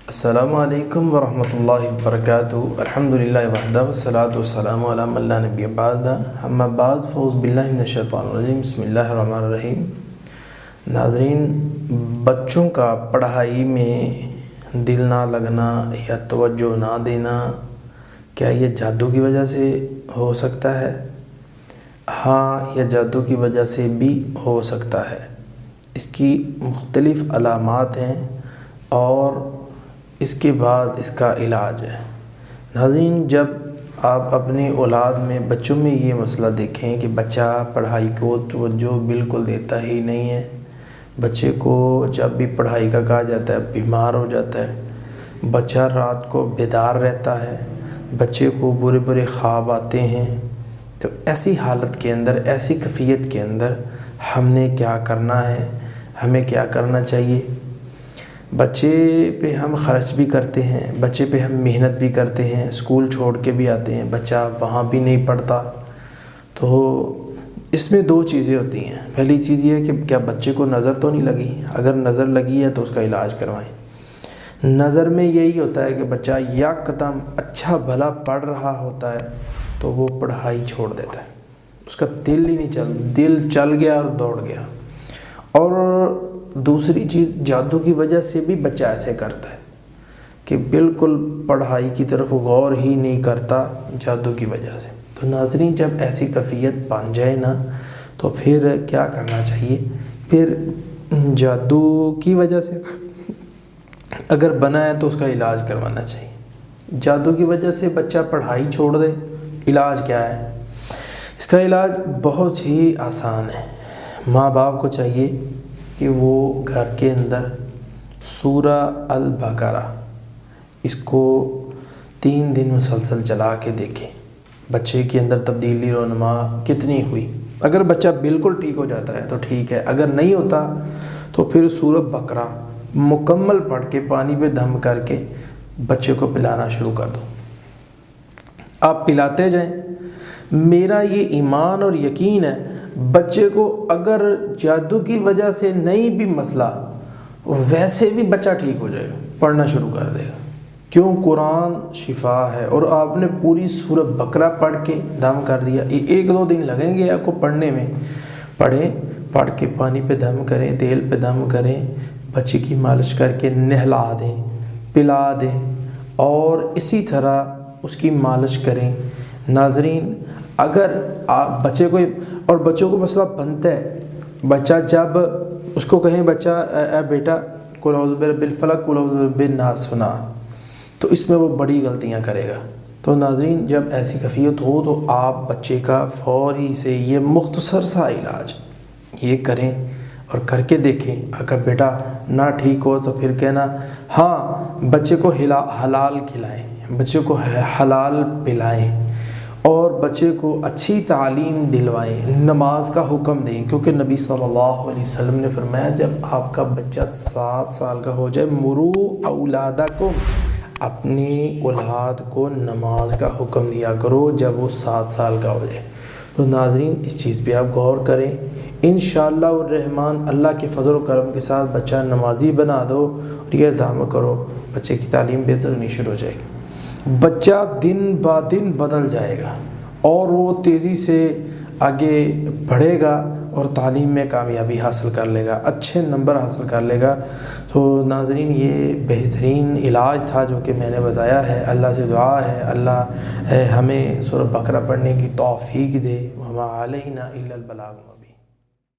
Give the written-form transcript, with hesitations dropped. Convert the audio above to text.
السلام علیکم ورحمۃ اللہ وبرکاتہ۔ الحمدللہ وحدہ والصلاۃ والسلام علی من لا نبی بعدہ، اما بعد فاعوذ باللہ من الشیطان الرجیم، بسم اللہ الرحمن الرحیم۔ ناظرین، بچوں کا پڑھائی میں دل نہ لگنا یا توجہ نہ دینا، کیا یہ جادو کی وجہ سے ہو سکتا ہے؟ ہاں، یہ جادو کی وجہ سے بھی ہو سکتا ہے۔ اس کی مختلف علامات ہیں اور اس کے بعد اس کا علاج ہے۔ ناظرین، جب آپ اپنی اولاد میں بچوں میں یہ مسئلہ دیکھیں کہ بچہ پڑھائی کو توجہ بالکل دیتا ہی نہیں ہے، بچے کو جب بھی پڑھائی کا کہا جاتا ہے بیمار ہو جاتا ہے، بچہ رات کو بیدار رہتا ہے، بچے کو برے برے خواب آتے ہیں، تو ایسی حالت کے اندر، ایسی کیفیت کے اندر ہم نے کیا کرنا ہے، ہمیں کیا کرنا چاہیے؟ بچے پہ ہم خرچ بھی کرتے ہیں، بچے پہ ہم محنت بھی کرتے ہیں، اسکول چھوڑ کے بھی آتے ہیں، بچہ وہاں بھی نہیں پڑھتا، تو اس میں دو چیزیں ہوتی ہیں۔ پہلی چیز یہ ہے کہ کیا بچے کو نظر تو نہیں لگی؟ اگر نظر لگی ہے تو اس کا علاج کروائیں۔ نظر میں یہی ہوتا ہے کہ بچہ یکدم اچھا بھلا پڑھ رہا ہوتا ہے تو وہ پڑھائی چھوڑ دیتا ہے، اس کا دل چل گیا اور دوڑ گیا۔ اور دوسری چیز، جادو کی وجہ سے بھی بچہ ایسے کرتا ہے کہ بالکل پڑھائی کی طرف غور ہی نہیں کرتا جادو کی وجہ سے۔ تو ناظرین، جب ایسی کیفیت بن جائے نا تو پھر کیا کرنا چاہیے؟ پھر جادو کی وجہ سے اگر بنا ہے تو اس کا علاج کروانا چاہیے۔ جادو کی وجہ سے بچہ پڑھائی چھوڑ دے، علاج کیا ہے؟ اس کا علاج بہت ہی آسان ہے۔ ماں باپ کو چاہیے کہ وہ گھر کے اندر سورہ البقرہ اس کو 3 دن مسلسل چلا کے دیکھیں، بچے کے اندر تبدیلی رونما کتنی ہوئی۔ اگر بچہ بالکل ٹھیک ہو جاتا ہے تو ٹھیک ہے، اگر نہیں ہوتا تو پھر سورہ بقرہ مکمل پڑھ کے پانی پہ دم کر کے بچے کو پلانا شروع کر دو۔ آپ پلاتے جائیں، میرا یہ ایمان اور یقین ہے بچے کو اگر جادو کی وجہ سے نہیں بھی مسئلہ، ویسے بھی بچہ ٹھیک ہو جائے گا، پڑھنا شروع کر دے گا۔ کیوں؟ قرآن شفا ہے، اور آپ نے پوری سورہ بقرہ پڑھ کے دم کر دیا۔ 1-2 دن لگیں گے آپ کو پڑھنے میں، پڑھ کے پانی پہ دم کریں، تیل پہ دم کریں، بچے کی مالش کر کے نہلا دیں، پلا دیں، اور اسی طرح اس کی مالش کریں۔ ناظرین، اگر آپ بچے کو مسئلہ بنتا ہے، بچہ جب اس کو کہیں بچہ اے بیٹا قل اعوذ برب الفلق قل اعوذ برب الناس سنا، تو اس میں وہ بڑی غلطیاں کرے گا۔ تو ناظرین، جب ایسی کیفیت ہو تو آپ بچے کا فوری سے یہ مختصر سا علاج یہ کریں اور کر کے دیکھیں۔ اگر بیٹا نہ ٹھیک ہو تو پھر کہنا ہاں، بچے کو حلال کھلائیں، بچے کو حلال پلائیں، اور بچے کو اچھی تعلیم دلوائیں، نماز کا حکم دیں، کیونکہ نبی صلی اللہ علیہ وسلم نے فرمایا جب آپ کا بچہ 7 سال کا ہو جائے، مرو اولادکم، اپنی اولاد کو نماز کا حکم دیا کرو جب وہ 7 سال کا ہو جائے۔ تو ناظرین، اس چیز پہ آپ غور کریں، انشاءاللہ الرحمن اللہ کے فضل و کرم کے ساتھ بچہ نمازی بنا دو اور یہ دعویٰ کرو، بچے کی تعلیم بہتر ہونی شروع ہو جائے گی۔ بچہ دن با دن بدل جائے گا اور وہ تیزی سے آگے بڑھے گا اور تعلیم میں کامیابی حاصل کر لے گا، اچھے نمبر حاصل کر لے گا۔ تو ناظرین، یہ بہترین علاج تھا جو کہ میں نے بتایا ہے۔ اللہ سے دعا ہے اللہ ہمیں سورہ بقرہ پڑھنے کی توفیق دے۔ وما علینا الا البلاغ۔